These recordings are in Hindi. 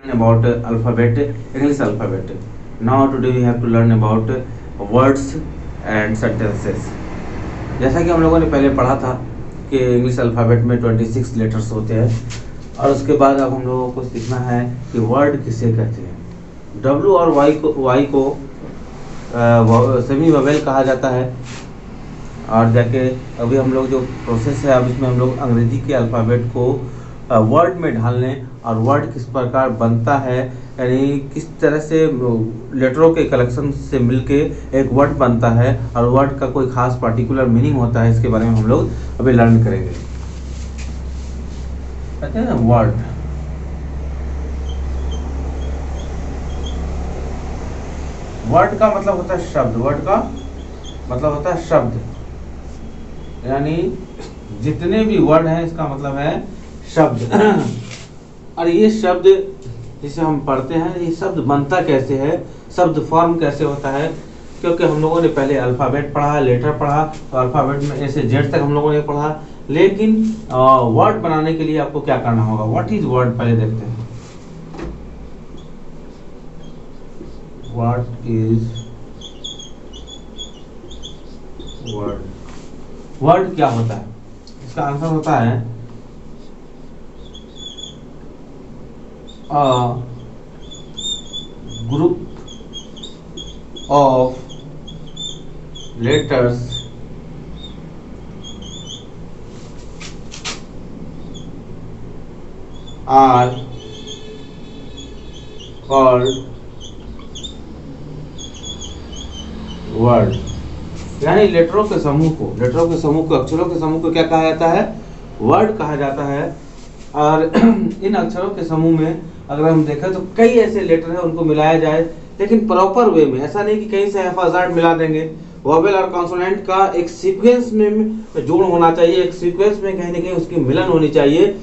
about alphabet, English alphabet. Now today we have to learn about words and sentences. जैसा कि हम लोगों ने पहले पढ़ा था कि इंग्लिश अल्फ़ाबेट में 26 लेटर्स होते हैं और उसके बाद अब हम लोगों को सीखना है कि वर्ड किसे कहते हैं। W और Y को सेमी वोवेल कहा जाता है और जाके अभी हम लोग जो प्रोसेस है अब इसमें हम लोग अंग्रेजी के अल्फ़ाबेट को वर्ड में ढालने और वर्ड किस प्रकार बनता है, यानी किस तरह से लेटरों के कलेक्शन से मिलके एक वर्ड बनता है और वर्ड का कोई खास पार्टिकुलर मीनिंग होता है, इसके बारे में हम लोग अभी लर्न करेंगे। कहते हैं ना वर्ड, वर्ड का मतलब होता है शब्द, वर्ड का मतलब होता है शब्द, यानी जितने भी वर्ड हैं इसका मतलब है शब्द। और ये शब्द जिसे हम पढ़ते हैं, ये शब्द बनता कैसे है, शब्द फॉर्म कैसे होता है, क्योंकि हम लोगों ने पहले अल्फ़ाबेट पढ़ा, लेटर पढ़ा, तो अल्फ़ाबेट में ए से जेड तक हम लोगों ने पढ़ा, लेकिन वर्ड बनाने के लिए आपको क्या करना होगा। व्हाट इज वर्ड, पहले देखते हैं। व्हाट इज वर्ड, वर्ड क्या होता है, इसका आंसर होता है a group of letters are called word। यानी लेटरों के समूह को, अक्षरों के समूह को क्या कहा जाता है, वर्ड कहा जाता है। और इन अक्षरों के समूह में अगर हम देखें तो कई ऐसे लेटर हैं, उनको मिलाया जाए लेकिन प्रॉपर वे में, ऐसा नहीं कि कहीं से हैफाजार्ड मिला देंगे। वोवेल और कॉन्सोनेंट का एक सीक्वेंस में जोड़ होना चाहिए, एक सीक्वेंस में कहीं ना कहीं उसकी मिलन होनी चाहिए।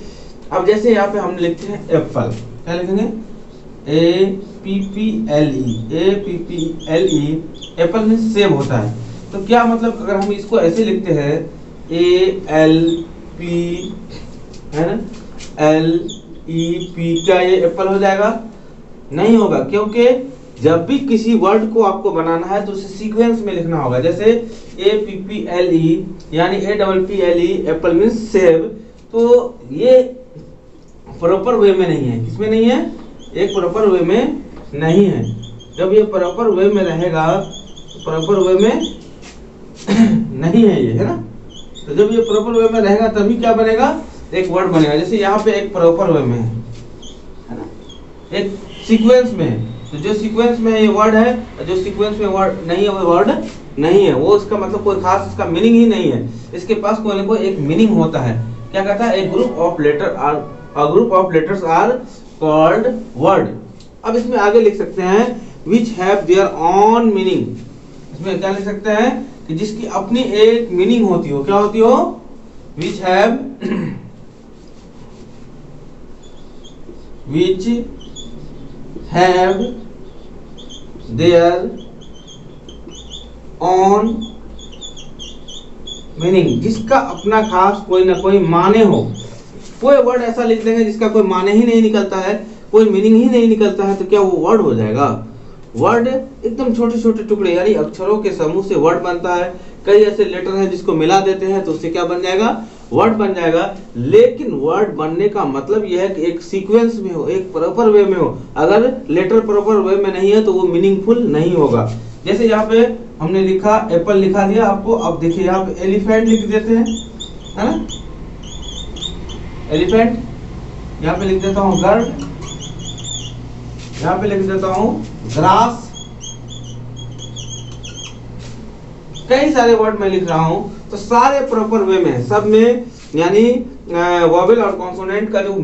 अब जैसे यहाँ पे हम लिखते हैं एप्पल, क्या लिखेंगे, APPLE, एप्पल में सेब होता है। तो क्या मतलब अगर हम इसको ऐसे लिखते हैं ALP, है ना, LEP, क्या ये एप्पल हो जाएगा? नहीं होगा, क्योंकि जब भी किसी वर्ड को आपको बनाना है तो उसे सीक्वेंस में लिखना होगा। जैसे APPLE यानी APPLE, एप्पल मीन्स सेब, तो ये प्रॉपर वे में नहीं है। किसमें नहीं है? एक प्रॉपर वे में नहीं है। जब ये प्रॉपर वे में रहेगा, प्रॉपर वे में नहीं है ये, है ना। तो जब ये प्रॉपर वे में रहेगा तभी क्या बनेगा, एक वर्ड बनेगा। जैसे यहाँ पे एक प्रॉपर वे में है ना, एक सीक्वेंस में है, तो जो सीक्वेंस में है ये वर्ड है, और जो सीक्वेंस में वर्ड नहीं है वो वर्ड नहीं है। वो इसका मतलब कोई खास इसका मीनिंग ही नहीं है, इसके पास कोई ना कोई एक मीनिंग होता है। क्या कहता है, a group of letters are called word. अब इसमें आगे लिख सकते हैं which have their own meaning. इसमें क्या लिख सकते हैं कि जिसकी अपनी एक मीनिंग होती हो। क्या होती हो? Which have their own meaning, जिसका अपना खास कोई ना कोई माने हो। कोई वर्ड ऐसा लिख देंगे जिसका कोई माने ही नहीं निकलता है, कोई मीनिंग ही नहीं निकलता है, तो क्या वो वर्ड हो जाएगा? वर्ड एकदम छोटे छोटे टुकड़े, यानी अक्षरों के समूह से वर्ड बनता है। कई ऐसे लेटर हैं जिसको मिला देते हैं तो उससे क्या बन जाएगा, वर्ड बन जाएगा। लेकिन वर्ड बनने का मतलब यह है कि एक सीक्वेंस में हो, एक प्रॉपर वे में हो। अगर लेटर प्रॉपर वे में नहीं है तो वो मीनिंगफुल नहीं होगा। जैसे यहाँ पे हमने लिखा एप्पल, लिखा दिया आपको। अब देखिए यहाँ पे एलिफेंट लिख देते हैं, है ना, एलिफेंट। यहाँ पे लिख देता हूँ गर्ड, यहाँ पे लिख देता हूँ ग्रास। कई सारे वर्ड मैं लिख रहा हूँ, तो सारे प्रॉपर वे में, सब में, यानी वोवेल और कॉन्सोनेंट का जो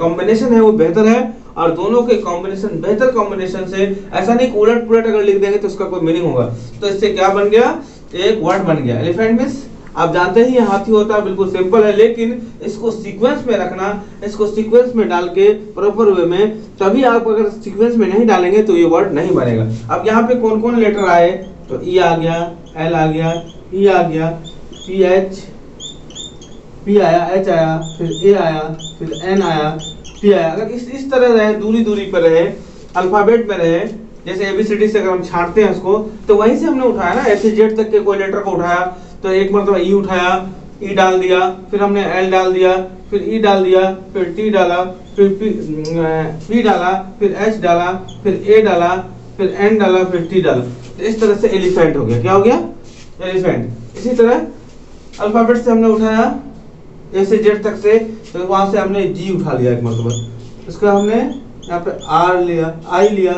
कॉम्बिनेशन है वो बेहतर है। और दोनों के कॉम्बिनेशन, बेहतर कॉम्बिनेशन से, ऐसा नहीं कि उलट पुलट अगर लिख देंगे तो उसका कोई मीनिंग होगा। तो इससे क्या बन गया, एक वर्ड बन गया। एलिफेंट मींस आप जानते ही हाथी होता है, बिल्कुल सिंपल है, लेकिन इसको सीक्वेंस में रखना, इसको सीक्वेंस में डाल के प्रॉपर वे में, तभी आप अगर सीक्वेंस में नहीं डालेंगे तो ये वर्ड नहीं बनेगा। अब यहाँ पे कौन कौन लेटर आए, तो ई आ गया, एल आ गया, ई आ गया, पी आया, एच आया, फिर ए आया, फिर एन आया, टी आया। अगर इस तरह रहे, दूरी दूरी पर रहे, अल्फाबेट में रहे, जैसे ABCD से अगर हम छांटते हैं उसको, तो वहीं से हमने उठाया ना, ऐसे जेड तक के कोई लेटर को उठाया, तो एक मतलब ई उठाया, ई डाल दिया, फिर हमने एल डाल दिया, फिर ई डाल दिया, फिर टी डाला, फिर पी डाला, फिर एच डाला, फिर ए डाला, फिर एन डाला, फिर टी डाला। तो इस तरह से एलिफेंट हो गया। क्या हो गया? एलिफेंट। इसी तरह अल्फाबेट से हमने उठाया ए से जेड तक से, तो वहां से हमने जी उठा लिया एक मतलब, इसका हमने यहाँ पे आर लिया, आई लिया,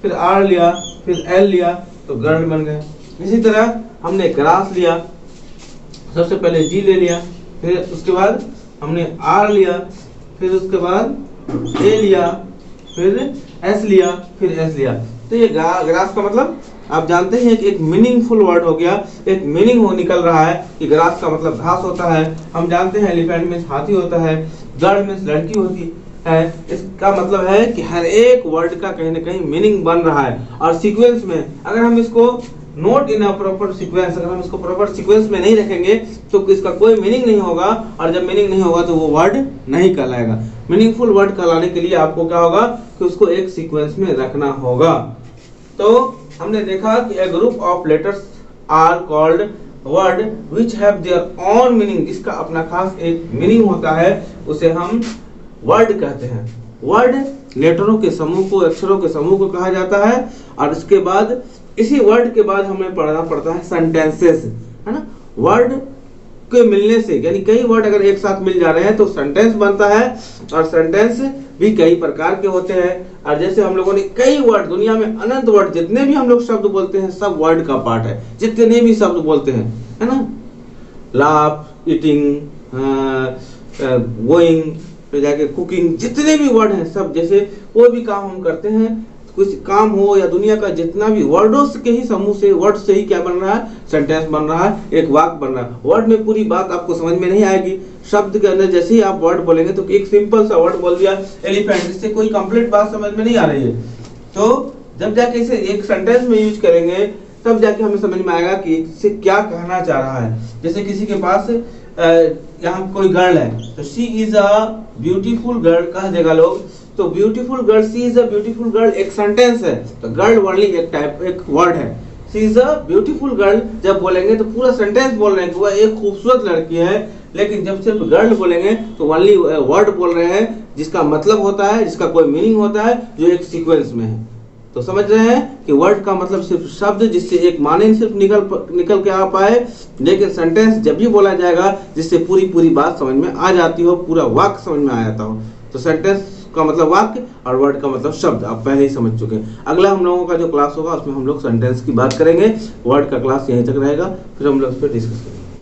फिर आर लिया, फिर एल लिया, तो गर्ण बन गया। इसी तरह हमने ग्रास लिया, सबसे पहले जी ले लिया, फिर उसके बाद हमने आर लिया, फिर उसके बाद ए लिया, फिर एस लिया, फिर एस लिया। तो ये ग्रास का मतलब आप जानते हैं कि एक मीनिंगफुल वर्ड हो गया, एक मीनिंग हो निकल रहा है कि ग्रास का मतलब घास होता है। हम जानते हैं एलिफेंट मीन्स हाथी होता है, गर्ल मीन्स लड़की होती है। इसका मतलब है कि हर एक वर्ड का कहीं ना कहीं मीनिंग बन रहा है, और सीक्वेंस में अगर हम इसको note in a proper sequence, अगर हम इसको प्रॉपर सीक्वेंस में नहीं रखेंगे तो इसका कोई मीनिंग नहीं होगा, और जब मीनिंग नहीं होगा तो वो वर्ड नहीं कहलाएगा। मीनिंगफुल वर्ड कहलाने के लिए आपको क्या होगा कि उसको एक सीक्वेंस में रखना होगा। तो हमने देखा कि a group of letters are called word which have their own meaning, जिसका अपना खास एक मीनिंग होता है, उसे हम वर्ड कहते हैं। वर्ड लेटरों के समूह को, अक्षरों के समूह को कहा जाता है, और इसके बाद इसी वर्ड के बाद हमें पढ़ना पड़ता है सेंटेंसेस, है ना। वर्ड के मिलने से, यानी कई वर्ड अगर एक साथ मिल जा रहे हैं तो सेंटेंस बनता है, और सेंटेंस भी कई प्रकार के होते हैं। और जैसे हम लोगों ने कई वर्ड, दुनिया में अनंत वर्ड, जितने भी हम लोग शब्द बोलते हैं सब वर्ड का पार्ट है, जितने भी शब्द बोलते हैं, है ना। लाफ, ईटिंग, गोइंग, फिर जाके कुकिंग, जितने भी वर्ड हैं सब, जैसे कोई भी काम हम करते हैं, कुछ काम हो या दुनिया का जितना भी, वर्डों के ही समूह से, वर्ड से ही क्या बन रहा है? सेंटेंस बन रहा है, एक वाक्य बन रहा है। वर्ड में पूरी बात आपको समझ में नहीं आएगी, शब्द के अंदर जैसे ही आप वर्ड बोलेंगे तो एक सिंपल सा वर्ड बोल दिया एलिफेंट, इससे कोई कंप्लीट बात समझ में नहीं आ रही है। तो जब जाके इसे एक सेंटेंस में यूज करेंगे तब जाके हमें समझ में आएगा कि इससे क्या कहना चाह रहा है। जैसे किसी के पास यहाँ कोई गर्ल है, तो she is a beautiful girl कह देगा लोग, तो beautiful girl, she is a beautiful girl एक सेंटेंस है, तो गर्ल ओनली एक वर्ड है। She is a beautiful girl जब बोलेंगे तो पूरा सेंटेंस बोल रहे हैं कि वह एक खूबसूरत लड़की है, लेकिन जब सिर्फ गर्ल बोलेंगे तो ओनली वर्ड बोल रहे हैं, जिसका मतलब होता है, जिसका कोई मीनिंग होता है, जो एक सीक्वेंस में है। तो समझ रहे हैं कि वर्ड का मतलब सिर्फ शब्द जिससे एक माने सिर्फ निकल के आ पाए, लेकिन सेंटेंस जब भी बोला जाएगा जिससे पूरी बात समझ में आ जाती हो, पूरा वाक्य समझ में आ जाता हो। तो सेंटेंस का मतलब वाक्य और वर्ड का मतलब शब्द आप पहले ही समझ चुके हैं। अगला हम लोगों का जो क्लास होगा उसमें हम लोग सेंटेंस की बात करेंगे, वर्ड का क्लास यहीं तक रहेगा, फिर हम लोग उस पर डिस्कस करेंगे।